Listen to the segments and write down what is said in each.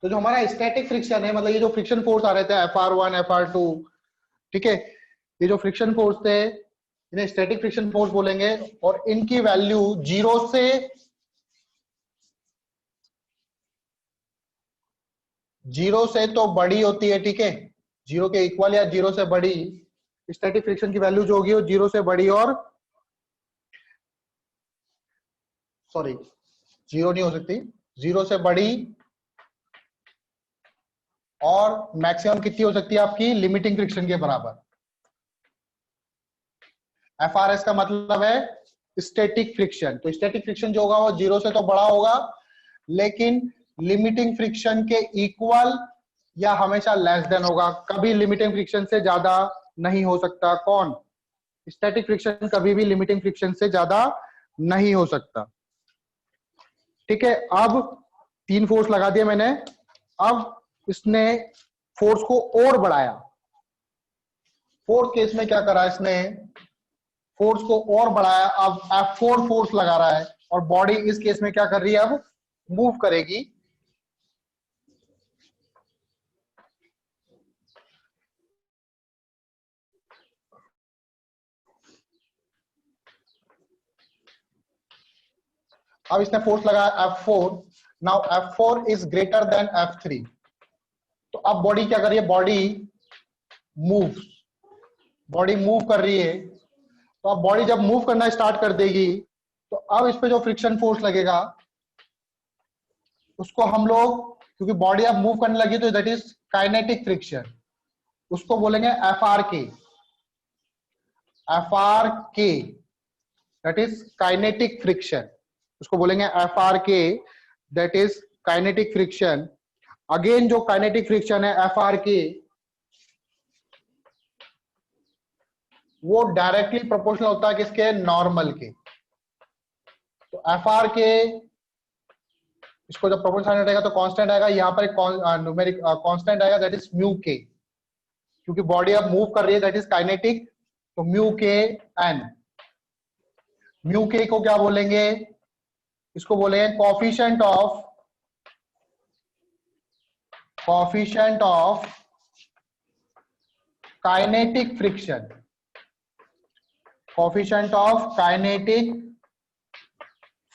तो जो हमारा स्टैटिक फ्रिक्शन है, मतलब ये जो फ्रिक्शन फोर्स आ रहे थे FR1 FR2, ठीक है, ये जो फ्रिक्शन फोर्स थे इन्हें स्टैटिक फ्रिक्शन फोर्स बोलेंगे, और इनकी वैल्यू जीरो से तो बड़ी होती है, ठीक है, जीरो के इक्वल या जीरो से बड़ी। स्टैटिक फ्रिक्शन की वैल्यू जो होगी वो जीरो से बड़ी और सॉरी जीरो नहीं हो सकती, जीरो से बड़ी और मैक्सिमम कितनी हो सकती है आपकी लिमिटिंग फ्रिक्शन के बराबर। FRS का मतलब है स्टैटिक फ्रिक्शन। तो स्टैटिक फ्रिक्शन जो होगा वो जीरो से तो बड़ा होगा, लेकिन लिमिटिंग फ्रिक्शन के इक्वल या हमेशा लेस देन होगा, कभी लिमिटिंग फ्रिक्शन से ज्यादा नहीं हो सकता। कौन? स्टैटिक फ्रिक्शन कभी भी लिमिटिंग फ्रिक्शन से ज्यादा नहीं हो सकता, ठीक है। अब 3 फोर्स लगा दिया मैंने, अब इसने फोर्स को और बढ़ाया। फोर्थ केस में क्या करा इसने, फोर्स को और बढ़ाया, अब F4 फोर्स लगा रहा है, और बॉडी इस केस में क्या कर रही है, अब मूव करेगी। अब इसने फोर्स लगाया F4, now F4 is greater than F3। तो अब बॉडी क्या कर रही है, बॉडी मूव कर रही है। तो अब बॉडी जब मूव करना स्टार्ट कर देगी, तो अब इस पे जो फ्रिक्शन फोर्स लगेगा उसको हम लोग, क्योंकि बॉडी अब मूव करने लगी तो दैट इज काइनेटिक फ्रिक्शन, उसको बोलेंगे FRK। FRK that is kinetic friction, उसको बोलेंगे FRK that is kinetic friction. Again जो काइनेटिक फ्रिक्शन है FRK, वो डायरेक्टली प्रोपोर्शनल होता है किसके, नॉर्मल के। तो FRK इसको जब प्रोपोर्शनल रहेगा तो कांस्टेंट आएगा, यहाँ पर एक न्यूमेरिक कांस्टेंट आएगा दैट इज म्यू के, क्योंकि बॉडी अब मूव कर रही है दैट इज काइनेटिक। तो म्यू के एन, म्यू के को क्या बोलेंगे, इसको बोलेंगे coefficient of kinetic friction, coefficient of kinetic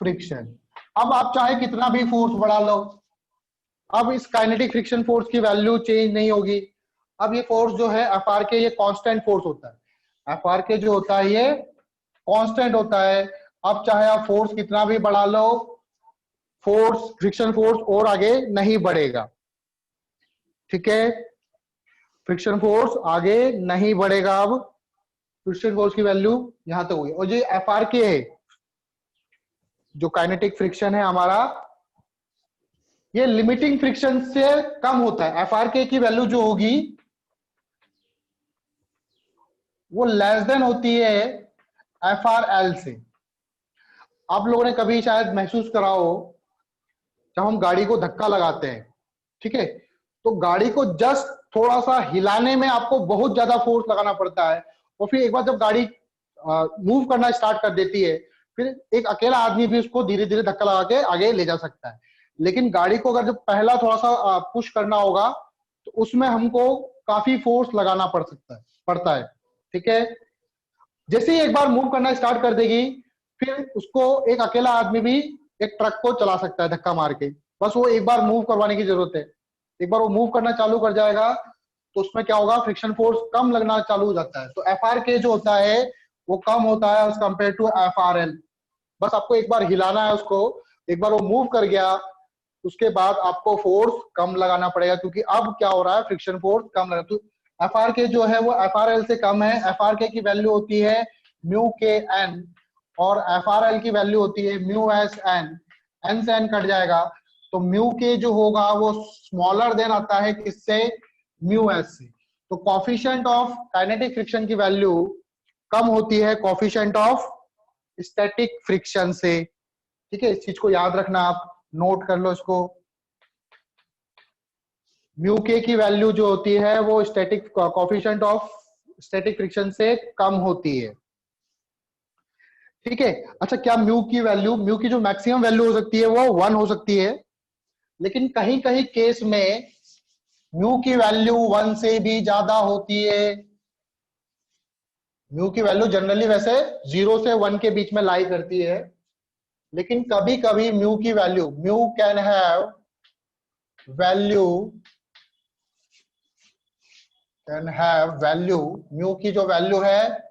friction. अब आप चाहे कितना भी फोर्स बढ़ा लो, अब इस काइनेटिक फ्रिक्शन फोर्स की वैल्यू चेंज नहीं होगी। अब ये फोर्स जो है FRK, ये कांस्टेंट फोर्स होता है। FRK जो होता है ये कांस्टेंट होता है। अब चाहे आप फोर्स कितना भी बढ़ा लो, फोर्स फ्रिक्शन फोर्स और आगे नहीं बढ़ेगा, ठीक है, फ्रिक्शन फोर्स आगे नहीं बढ़ेगा। अब फ्रिक्शन फोर्स की वैल्यू यहां तक होगी। और जो FRK है, जो काइनेटिक फ्रिक्शन है हमारा, ये लिमिटिंग फ्रिक्शन से कम होता है। FRK की वैल्यू जो होगी वो लेस देन होती है FRL से। आप लोगों ने कभी शायद महसूस करा हो, जब हम गाड़ी को धक्का लगाते हैं, ठीक है, तो गाड़ी को जस्ट थोड़ा सा हिलाने में आपको बहुत ज्यादा फोर्स लगाना पड़ता है, और फिर एक बार जब गाड़ी मूव करना स्टार्ट कर देती है, फिर एक अकेला आदमी भी उसको धीरे धीरे धक्का लगा के आगे ले जा सकता है। लेकिन गाड़ी को अगर जब पहला थोड़ा सा पुश करना होगा, तो उसमें हमको काफी फोर्स लगाना पड़ता है, ठीक है। जैसे ही एक बार मूव करना स्टार्ट कर देगी, फिर उसको एक अकेला आदमी भी एक ट्रक को चला सकता है धक्का मार के। बस वो एक बार मूव करवाने की जरूरत है। एक बार वो मूव करना चालू कर जाएगा तो उसमें क्या होगा, फ्रिक्शन फोर्स कम लगना चालू हो जाता है। तो FRK जो होता है वो कम होता है एज कंपेयर टू FRL। बस आपको एक बार हिलाना है उसको, एक बार वो मूव कर गया, उसके बाद आपको फोर्स कम लगाना पड़ेगा, क्योंकि अब क्या हो रहा है, फ्रिक्शन फोर्स कम लगा। तो FRK जो है वो FRL से कम है। FRK की वैल्यू होती है म्यू के एन, और FRL की वैल्यू होती है म्यू एस एन। एन से एन कट जाएगा, तो म्यू के जो होगा वो स्मॉलर देन आता है किससे, म्यू एस से। तो कोफिशिएंट ऑफ काइनेटिक फ्रिक्शन की वैल्यू कम होती है कोफिशिएंट ऑफ स्टैटिक फ्रिक्शन से, ठीक है। इस चीज को याद रखना, आप नोट कर लो इसको। म्यू के की वैल्यू जो होती है वो static coefficient of static friction से कम होती है, ठीक है। अच्छा, क्या म्यू की जो मैक्सिमम वैल्यू हो सकती है वो 1 हो सकती है, लेकिन कहीं कहीं केस में म्यू की वैल्यू 1 से भी ज्यादा होती है। म्यू की वैल्यू जनरली वैसे 0 से 1 के बीच में लाई करती है, लेकिन कभी कभी म्यू की value, mu can have value, mu की जो वैल्यू है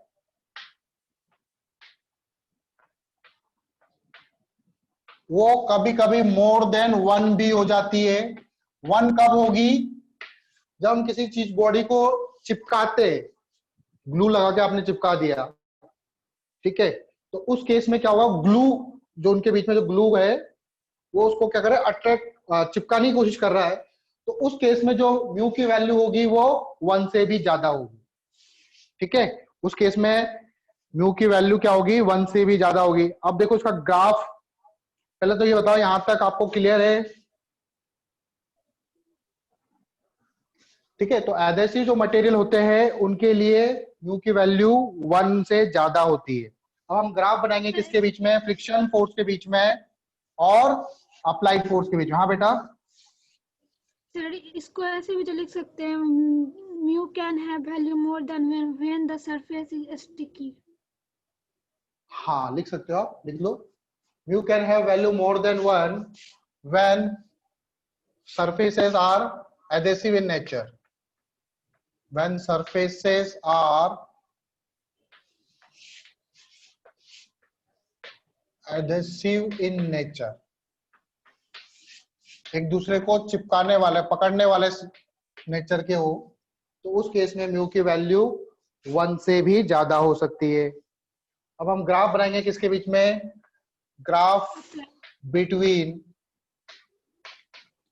वो कभी कभी मोर देन 1 भी हो जाती है। 1 कब होगी? जब हम किसी चीज बॉडी को चिपकाते, ग्लू लगा के आपने चिपका दिया, ठीक है, तो उस केस में क्या होगा, ग्लू जो उनके बीच में जो ग्लू है वो उसको क्या करे, अट्रैक्ट, चिपकाने की कोशिश कर रहा है, तो उस केस में जो म्यू की वैल्यू होगी वो 1 से भी ज्यादा होगी। ठीक है, उस केस में म्यू की वैल्यू क्या होगी, 1 से भी ज्यादा होगी। अब देखो इसका ग्राफ, पहले तो ये बताओ यहां तक आपको क्लियर है? ठीक है, तो एडेसिव जो मटेरियल होते हैं उनके लिए म्यू की वैल्यू 1 से ज्यादा होती है। अब हम ग्राफ बनाएंगे किसके बीच में, फ्रिक्शन फोर्स के बीच में और अप्लाइड फोर्स के बीच में। हाँ बेटा, सर इसको ऐसे भी तो लिख सकते हैं, mu can have value more than when the surface is sticky. हाँ लिख सकते हो आप, लिख लो, mu can have value more than 1 when surfaces are adhesive in nature, when surfaces are adhesive in nature, एक दूसरे को चिपकाने वाले, पकड़ने वाले नेचर के हो, तो उस केस में म्यू की वैल्यू 1 से भी ज्यादा हो सकती है। अब हम ग्राफ बनाएंगे किसके बीच में, graph between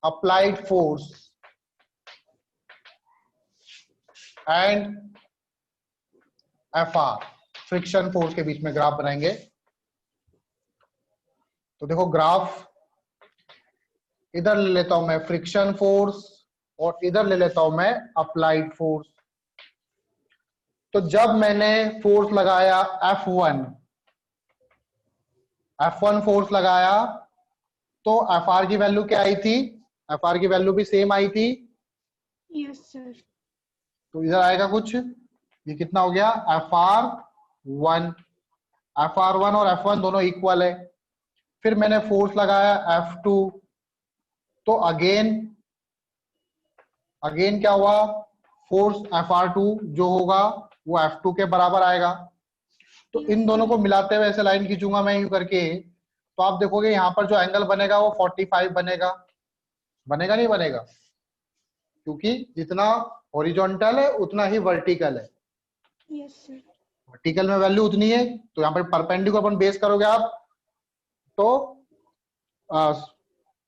applied force and FR, friction force के बीच में ग्राफ बनाएंगे। तो देखो ग्राफ इधर ले लेता हूं मैं फ्रिक्शन फोर्स और इधर ले लेता हूं मैं अप्लाइड फोर्स। तो जब मैंने फोर्स लगाया F1 फोर्स लगाया तो Fr की वैल्यू क्या आई थी, Fr की वैल्यू भी सेम आई थी। Yes sir. तो इधर आएगा कुछ, ये कितना हो गया, Fr1, Fr1 और F1 दोनों इक्वल है। फिर मैंने फोर्स लगाया F2, तो अगेन क्या हुआ, फोर्स Fr2 जो होगा वो F2 के बराबर आएगा। तो इन दोनों को मिलाते हुए ऐसे लाइन खींचूंगा मैं यूं करके, तो आप देखोगे यहाँ पर जो एंगल बनेगा वो 45 बनेगा। बनेगा नहीं बनेगा, क्योंकि जितना हॉरिजॉन्टल है उतना ही वर्टिकल है। Yes sir. वर्टिकल में वैल्यू उतनी है, तो यहाँ पर परपेंडिकुलर अपन बेस करोगे आप तो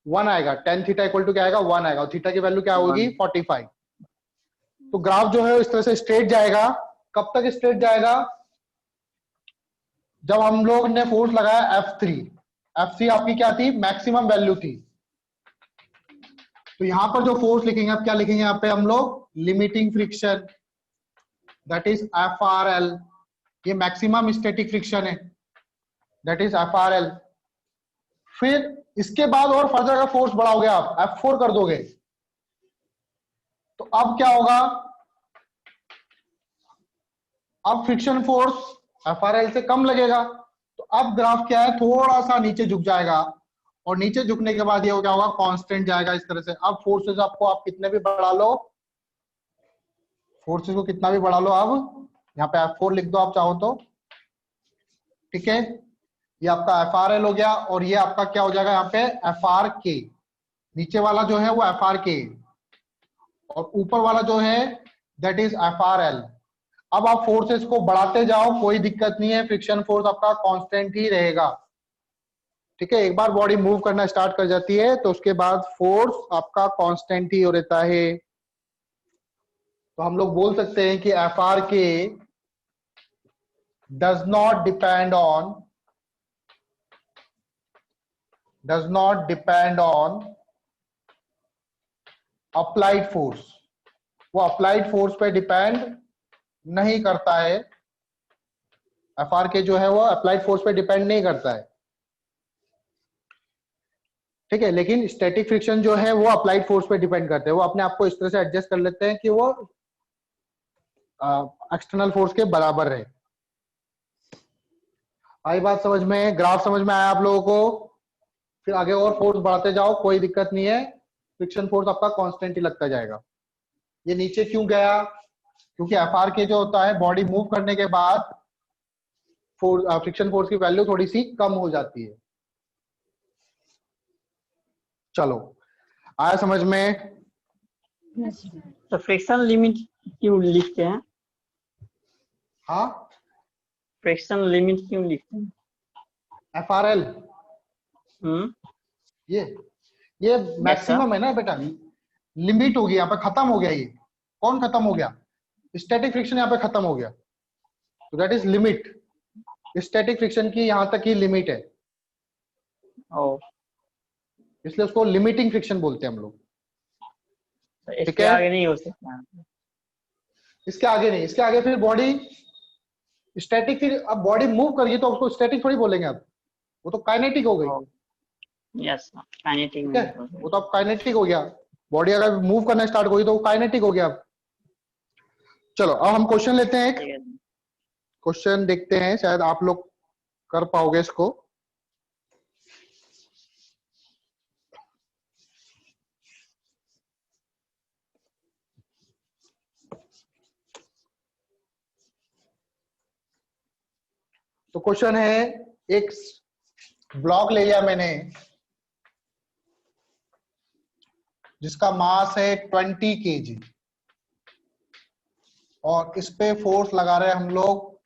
1 आएगा, tan थीटा इक्वल टू क्या आएगा, 1 आएगा, और थीटा की वैल्यू क्या होगी 45। तो ग्राफ जो है इस तरह से स्ट्रेट जाएगा। कब तक स्ट्रेट जाएगा, जब हम लोग ने फोर्स लगाया F3 आपकी क्या थी, मैक्सिमम वैल्यू थी। तो यहां पर जो फोर्स लिखेंगे, अब क्या लिखेंगे यहाँ पे हम लोग, limiting friction, that is FRL, ये मैक्सिमम स्टैटिक फ्रिक्शन है, दैट इज FRL। फिर इसके बाद और फर्दर अगर फोर्स बढ़ाओगे आप, F4 कर दोगे, तो अब क्या होगा, अब फ्रिक्शन फोर्स FRL से कम लगेगा। तो अब ग्राफ क्या है, थोड़ा सा नीचे झुक जाएगा, और नीचे झुकने के बाद ये क्या होगा, कांस्टेंट जाएगा इस तरह से। अब फोर्सेस आपको आप कितने भी बढ़ा लो, फोर्सेस को कितना भी बढ़ा लो, अब यहाँ पे F4 लिख दो आप चाहो तो, ठीक है, ये आपका FRL हो गया, और ये आपका क्या हो जाएगा यहाँ पे FRK, नीचे वाला जो है वो FRK और ऊपर वाला जो है दैट इज FRL। अब आप फोर्सेस को बढ़ाते जाओ, कोई दिक्कत नहीं है, फ्रिक्शन फोर्स आपका कांस्टेंट ही रहेगा। ठीक है, एक बार बॉडी मूव करना स्टार्ट कर जाती है तो उसके बाद फोर्स आपका कांस्टेंट ही हो रहता है। तो हम लोग बोल सकते हैं कि FRK does not depend on applied force, वो अप्लाइड फोर्स पे डिपेंड नहीं करता है। FRK जो है वो अप्लाइड फोर्स पे डिपेंड नहीं करता है। ठीक है, लेकिन स्टैटिक फ्रिक्शन जो है वो अप्लाइड फोर्स पे डिपेंड करते हैं, वो अपने आप को इस तरह से एडजस्ट कर लेते हैं कि वो एक्सटर्नल फोर्स के बराबर रहे। आई बात समझ में, ग्राफ समझ में आया आप लोगों को? फिर आगे और फोर्स बढ़ाते जाओ, कोई दिक्कत नहीं है, फ्रिक्शन फोर्स आपका कांस्टेंट ही लगता जाएगा। ये नीचे क्यों गया? क्योंकि एफ आर के जो होता है, बॉडी मूव करने के बाद फ्रिक्शन फोर्स की वैल्यू थोड़ी सी कम हो जाती है। चलो, आया समझ में? तो फ्रिक्शन लिमिट क्यों लिखते हैं? हाँ, फ्रिक्शन लिमिट क्यों लिखते हैं? एफ आर एल, ये मैक्सिमम है ना बेटा, लिमिट हो गई, यहाँ पे खत्म हो गया। ये कौन खत्म हो गया? स्टैटिक फ्रिक्शन यहाँ पे खत्म हो गया, तो that is limit. Static friction की यहाँ तक ही लिमिट है, इसलिए उसको लिमिटिंग फ्रिक्शन बोलते हैं हम लोग। तो इसके आगे नहीं हो सकता? इसके आगे नहीं, इसके आगे फिर बॉडी स्टैटिक, फिर अब बॉडी मूव करिए तो उसको स्टैटिक थोड़ी बोलेंगे आप, वो तो काइनेटिक हो गई। यस, काइनेटिक ठीक है, वो तो अब काइनेटिक हो गया। बॉडी अगर मूव करना स्टार्ट हो गई तो वो काइनेटिक हो गया। चलो अब हम क्वेश्चन लेते हैं, एक क्वेश्चन देखते हैं, शायद आप लोग कर पाओगे इसको। तो क्वेश्चन है, एक ब्लॉक ले लिया मैंने जिसका मास है 20 kg और इस पे फोर्स लगा रहे हैं हम लोग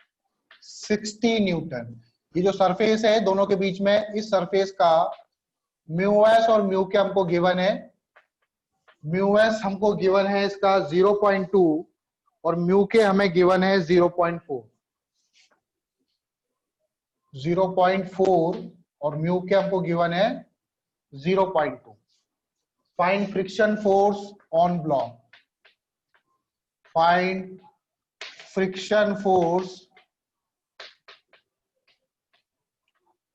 60 न्यूटन। ये जो सरफेस है दोनों के बीच में, इस सरफेस का म्यू एस और म्यू के हमको गिवन है। म्यू एस हमको गिवन है इसका 0.2 और म्यू के हमें गिवन है 0.4। 0.4 और म्यू के हमको गिवन है 0.2। Find friction force on block. Find friction force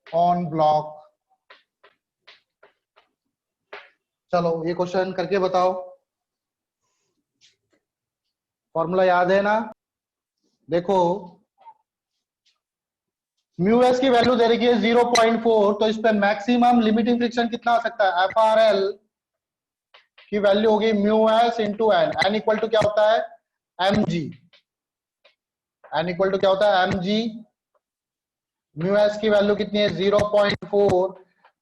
on block. चलो ये क्वेश्चन करके बताओ। फॉर्मूला याद है ना? देखो, म्यू एस की वैल्यू दे रखी है 0.4, तो इस पे मैक्सिमम लिमिटिंग फ्रिक्शन कितना आ सकता है? एफ आर एल की वैल्यू होगी mu s into N. N equal to क्या होता है? M G. N equal to क्या होता है? M G. म्यू एस की वैल्यू कितनी है? 0.4।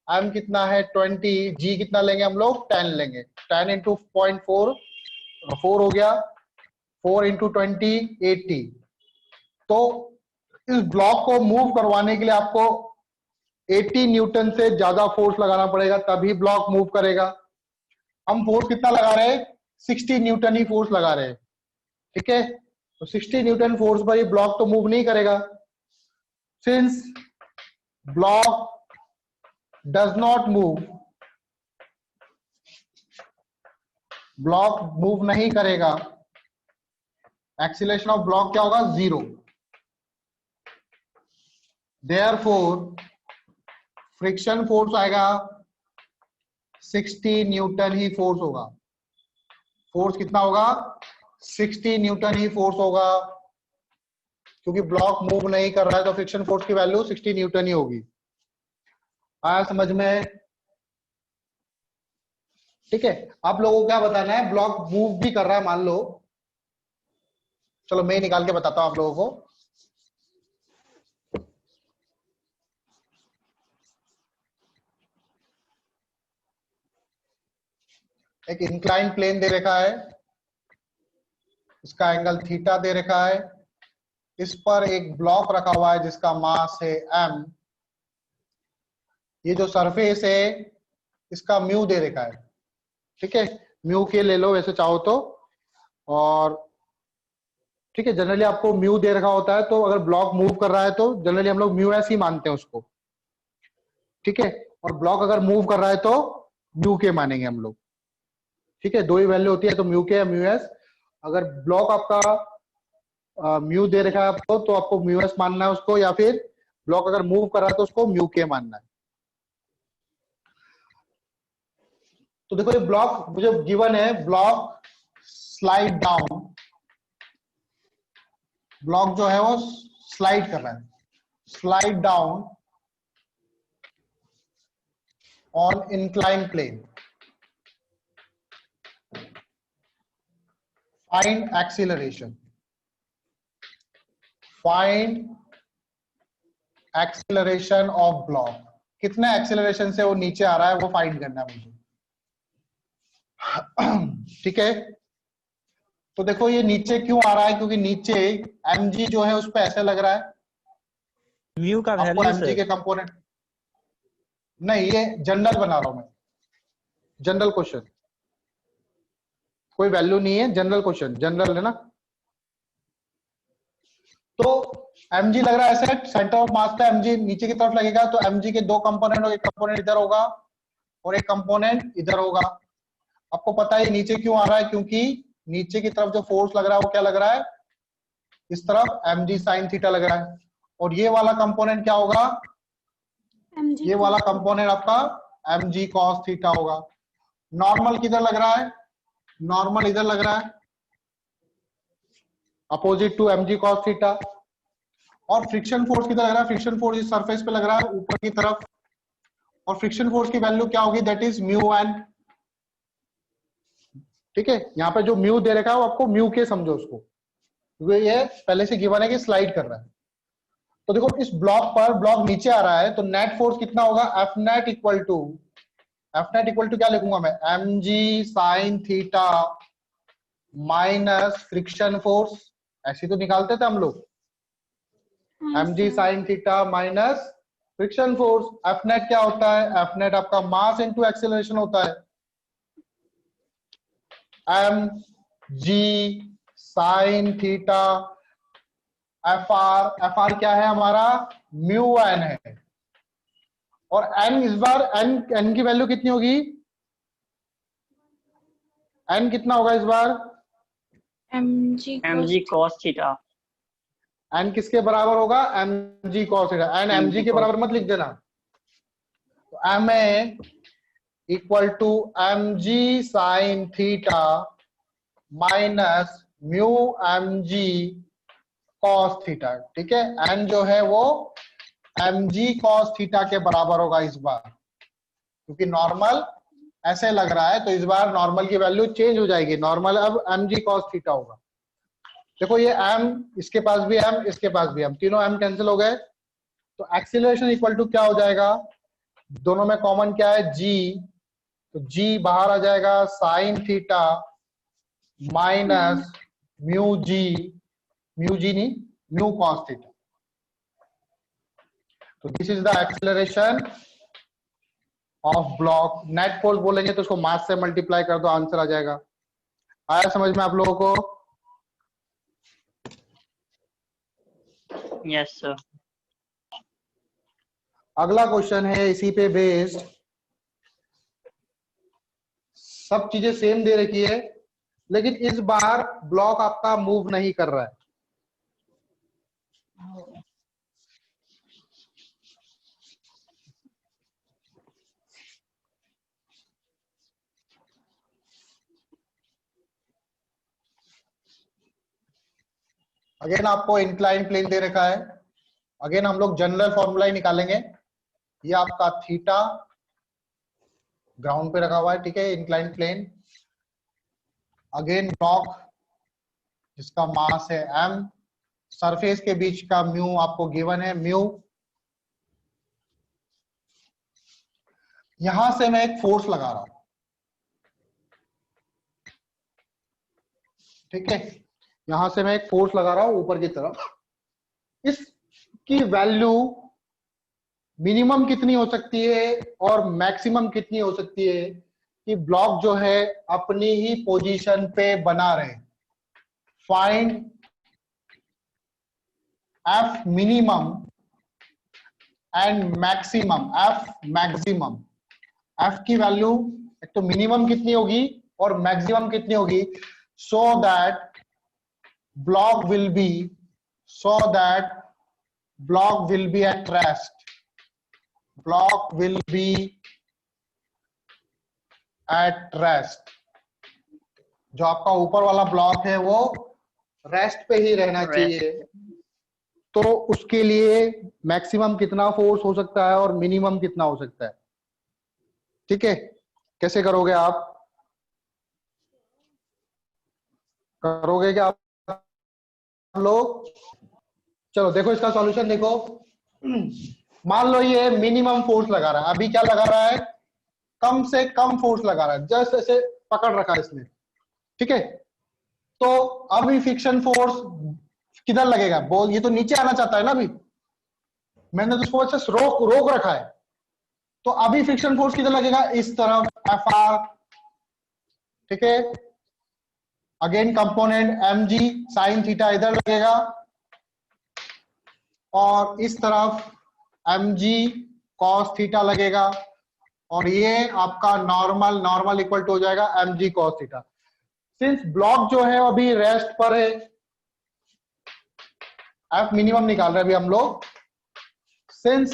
एम कितना है? 20। जी कितना लेंगे हम लोग? 10 लेंगे। 10 इंटू 0.4 4 हो गया। 4 इंटू 20 80। तो इस ब्लॉक को मूव करवाने के लिए आपको 80 न्यूटन से ज्यादा फोर्स लगाना पड़ेगा, तभी ब्लॉक मूव करेगा। हम फोर्स कितना लगा रहे हैं? 60 न्यूटन ही फोर्स लगा रहे हैं। ठीक है, तो 60 न्यूटन फोर्स पर ये ब्लॉक तो मूव नहीं करेगा। Since block does not move, block move नहीं करेगा, एक्सीलरेशन ऑफ ब्लॉक क्या होगा? 0। Therefore फ्रिक्शन फोर्स आएगा 60 न्यूटन ही फोर्स होगा। फोर्स कितना होगा? 60 न्यूटन ही फोर्स होगा, क्योंकि ब्लॉक मूव नहीं कर रहा है तो फ्रिक्शन फोर्स की वैल्यू 60 न्यूटन ही होगी। आया समझ में? ठीक है, आप लोगों को क्या बताना है? ब्लॉक मूव भी कर रहा है मान लो, चलो मैं निकाल के बताता हूं आप लोगों को। एक इंक्लाइन प्लेन दे रखा है, इसका एंगल थीटा दे रखा है, इस पर एक ब्लॉक रखा हुआ है जिसका मास है m। ये जो सरफेस है इसका म्यू दे रखा है। ठीक है, म्यू के ले लो वैसे चाहो तो, और ठीक है, जनरली आपको म्यू दे रखा होता है तो अगर ब्लॉक मूव कर रहा है तो जनरली हम लोग म्यू एस ही मानते हैं उसको। ठीक है, और ब्लॉक अगर मूव कर रहा है तो म्यू के मानेंगे हम लोग। ठीक है, दो ही वैल्यू होती है, तो म्यू के या म्यू एस। अगर ब्लॉक आपका म्यू दे रखा है आपको तो आपको म्यू एस मानना है उसको, या फिर ब्लॉक अगर मूव कर रहा है तो उसको म्यू के मानना है। तो देखो ये ब्लॉक मुझे गिवन है, ब्लॉक स्लाइड डाउन, ब्लॉक जो है वो स्लाइड कर रहा है, slide down on incline plane, find acceleration, find acceleration of block, कितने एक्सीलरेशन से वो नीचे आ रहा है वो फाइंड करना है मुझे। ठीक है, तो देखो ये नीचे क्यों आ रहा है, क्योंकि नीचे mg जो है उस पे ऐसे लग रहा है, म्यू का आपको वैल्यू mg सर। के कंपोनेंट नहीं, ये जनरल बना रहा हूं मैं, जनरल क्वेश्चन, कोई वैल्यू नहीं है, जनरल क्वेश्चन, जनरल है ना। तो mg लग रहा है ऐसे, सेंटर ऑफ मास पे mg नीचे की तरफ लगेगा, तो mg के दो कंपोनेंट होंगे, एक कंपोनेंट इधर होगा और एक कंपोनेंट इधर होगा। आपको पता है नीचे क्यों आ रहा है, क्योंकि नीचे की तरफ जो फोर्स लग रहा है वो क्या लग रहा है, इस तरफ mg sin थीटा लग रहा है, और ये वाला कंपोनेंट क्या होगा, mg ये वाला कंपोनेंट आपका mg cos थीटा होगा। नॉर्मल किधर लग रहा है, नॉर्मल इधर लग रहा है, opposite to mg cos theta. और फ्रिक्शन फोर्स किधर लग रहा है, फ्रिक्शन फोर्स इस सरफेस पे लग रहा है ऊपर की तरफ, और फ्रिक्शन फोर्स की वैल्यू क्या होगी, दैट इज म्यू एन। ठीक है, यहाँ पे जो म्यू दे रखा है वो आपको म्यू के समझो उसको, क्योंकि ये पहले से गिवन है कि स्लाइड कर रहा है। तो देखो इस ब्लॉक पर, ब्लॉक नीचे आ रहा है, तो नेट फोर्स कितना होगा, एफ नेट इक्वल टू क्या लिखूंगा मैं, mg sin theta minus friction force, ऐसे तो निकालते थे हम लोग, mg sin theta minus friction force. F net क्या होता है, एफ नेट आपका मास इनटू एक्सेलरेशन होता है, mg sin theta, F R क्या है हमारा, म्यू एन है, और एन इस बार एन की वैल्यू कितनी होगी, एन कितना होगा इस बार, mg cos थीटा। एन किसके बराबर होगा, mg cos theta, N mg के बराबर मत लिख देना, तो M A equal to mg sin theta minus mu mg cos theta. ठीक है, एन जो है वो mg cos थीटा के बराबर होगा इस बार, क्योंकि नॉर्मल ऐसे लग रहा है, तो इस बार नॉर्मल की वैल्यू चेंज हो जाएगी, नॉर्मल अब mg cos थीटा होगा। देखो ये m, इसके पास भी m, इसके पास भी m, तीनों m कैंसिल हो गए, तो एक्सीलरेशन इक्वल टू क्या हो जाएगा, दोनों में कॉमन क्या है, g, तो g बाहर आ जाएगा sin theta minus mu G नहीं, म्यू cos थीटा। तो this is the acceleration of block. Net force बोलेंगे तो उसको मास से मल्टीप्लाई कर दो, आंसर आ जाएगा। आया समझ में आप लोगों को? Yes sir. अगला क्वेश्चन है इसी पे बेस्ड, सब चीजें सेम दे रखी है, लेकिन इस बार ब्लॉक आपका मूव नहीं कर रहा है। अगेन आपको इंक्लाइन प्लेन दे रखा है, अगेन हम लोग जनरल फॉर्मूला ही निकालेंगे। ये आपका थीटा ग्राउंड पे रखा हुआ है, ठीक है, इंक्लाइन प्लेन। अगेन ब्लॉक जिसका मास है m, सरफेस के बीच का म्यू आपको गिवन है म्यू। यहां से मैं एक फोर्स लगा रहा हूं, ठीक है, यहां से मैं एक फोर्स लगा रहा हूं ऊपर की तरफ। इसकी वैल्यू मिनिमम कितनी हो सकती है और मैक्सिमम कितनी हो सकती है कि ब्लॉक जो है अपनी ही पोजीशन पे बना रहे। Find F minimum and maximum, F maximum, F की वैल्यू एक तो मिनिमम कितनी होगी और मैक्सिमम कितनी होगी, so that block will be at rest, block will be at rest, जो आपका ऊपर वाला ब्लॉक है वो रेस्ट पे ही रहना चाहिए, तो उसके लिए मैक्सिमम कितना फोर्स हो सकता है और मिनिमम कितना हो सकता है। ठीक है, कैसे करोगे आप? करोगे क्या आप लोग? चलो देखो इसका सॉल्यूशन देखो। मान लो ये मिनिमम फोर्स लगा रहा है, अभी क्या लगा रहा है? कम से कम फोर्स लगा रहा है, जस्ट ऐसे पकड़ रखा है इसने। ठीक है, तो अभी फ्रिक्शन फोर्स किधर लगेगा? बोल, ये तो नीचे आना चाहता है ना, अभी मैंने तो उसको अच्छे रोक रखा है, तो अभी फ्रिक्शन फोर्स किधर लगेगा? इस तरफ, Fr। ठीक है, again component mg sin theta इधर लगेगा, और इस तरफ mg cos थीटा लगेगा, और ये आपका नॉर्मल इक्वल टू हो जाएगा mg cos theta. Since block जो है अभी रेस्ट पर है, एफ मिनिमम निकाल रहे हैं अभी हम लोग। Since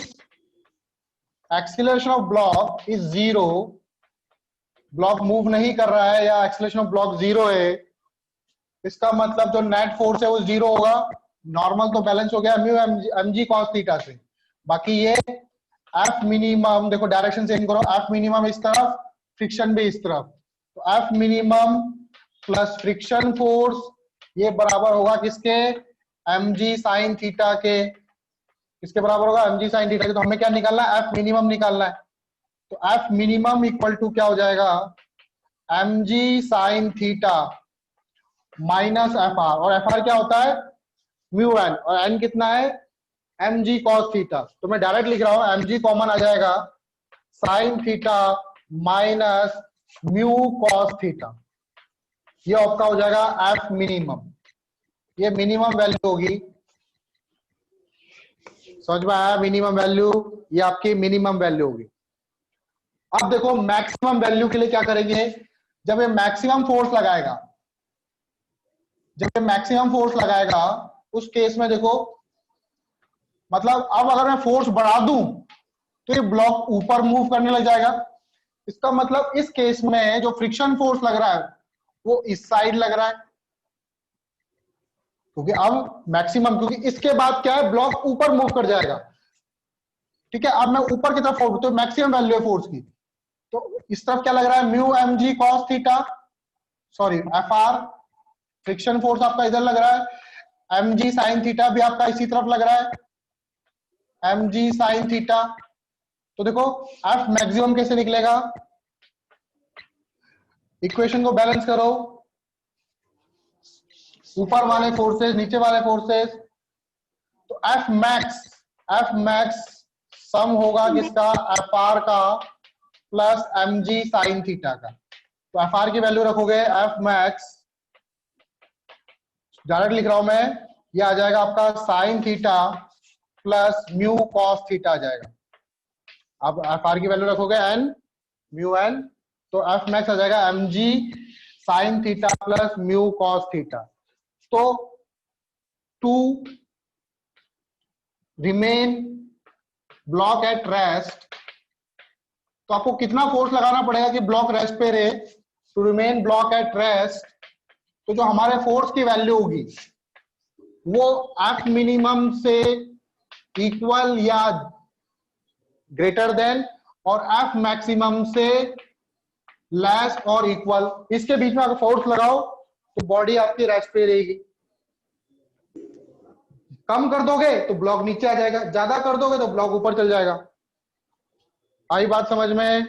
acceleration of block is 0, block move नहीं कर रहा है या एक्सीलरेशन ऑफ ब्लॉक 0 है, इसका मतलब जो नेट फोर्स है वो 0 होगा। नॉर्मल तो बैलेंस हो गया म्यू mg cos थीटा से, बाकी ये एफ मिनिमम, देखो डायरेक्शन चेंज करो, एफ मिनिमम इस तरफ, फ्रिक्शन भी इस तरफ, तो F minimum plus friction force ये बराबर होगा किसके? mg sin थीटा के। किसके बराबर होगा? mg sin थीटा के। तो हमें क्या निकालना है? एफ मिनिमम निकालना है। तो एफ मिनिमम इक्वल टू क्या हो जाएगा? mg sin theta minus F R, और एफ आर क्या होता है? म्यू एन, और एन कितना है? mg cos theta. तो मैं डायरेक्ट लिख रहा हूं, mg कॉमन आ जाएगा, sin theta minus mu cos theta, ये आपका हो जाएगा एफ मिनिमम। ये मिनिमम वैल्यू होगी, समझ में आया? मिनिमम वैल्यू, ये आपकी मिनिमम वैल्यू होगी। अब देखो मैक्सिमम वैल्यू के लिए क्या करेंगे? जब ये मैक्सिमम फोर्स लगाएगा, जब ये मैक्सिमम फोर्स लगाएगा उस केस में देखो, मतलब अब अगर मैं फोर्स बढ़ा दूं तो ये ब्लॉक ऊपर मूव करने लग जाएगा। इसका मतलब इस केस में जो फ्रिक्शन फोर्स लग रहा है वो इस साइड लग रहा है, क्योंकि अब मैक्सिमम, क्योंकि इसके बाद क्या है? ब्लॉक ऊपर मूव कर जाएगा। ठीक है, अब मैं ऊपर की तरफ फोर्स, तो मैक्सिमम वैल्यू है फोर्स की, तो इस तरफ क्या लग रहा है? Mu mg cos theta, sorry F R, friction force आपका इधर लग रहा है, mg sin थीटा भी आपका इसी तरफ लग रहा है, mg sin थीटा। तो देखो एफ मैक्सिमम कैसे निकलेगा? इक्वेशन को बैलेंस करो, ऊपर वाले फोर्सेस नीचे वाले फोर्सेस, तो एफ मैक्स सम होगा किसका? एफ आर का प्लस mg sin थीटा का। तो एफ आर की वैल्यू रखोगे, एफ मैक्स डायरेक्ट लिख रहा हूं मैं, ये आ जाएगा आपका sin theta plus mu cos theta आ जाएगा। अब एफ आर की वैल्यू रखोगे n म्यू n, तो एफ मैक्स आ जाएगा mg sin theta plus mu cos theta. तो to remain block at rest, तो आपको कितना फोर्स लगाना पड़ेगा कि ब्लॉक रेस्ट पे रहे? To remain block at rest, तो जो हमारे फोर्स की वैल्यू होगी वो एफ मिनिमम से इक्वल या ग्रेटर देन और एफ मैक्सिमम से लेस और इक्वल, इसके बीच में अगर फोर्स लगाओ तो बॉडी आपकी रेस्ट पे रहेगी। कम कर दोगे तो ब्लॉक नीचे आ जाएगा, ज्यादा कर दोगे तो ब्लॉक ऊपर चल जाएगा। आई बात समझ में?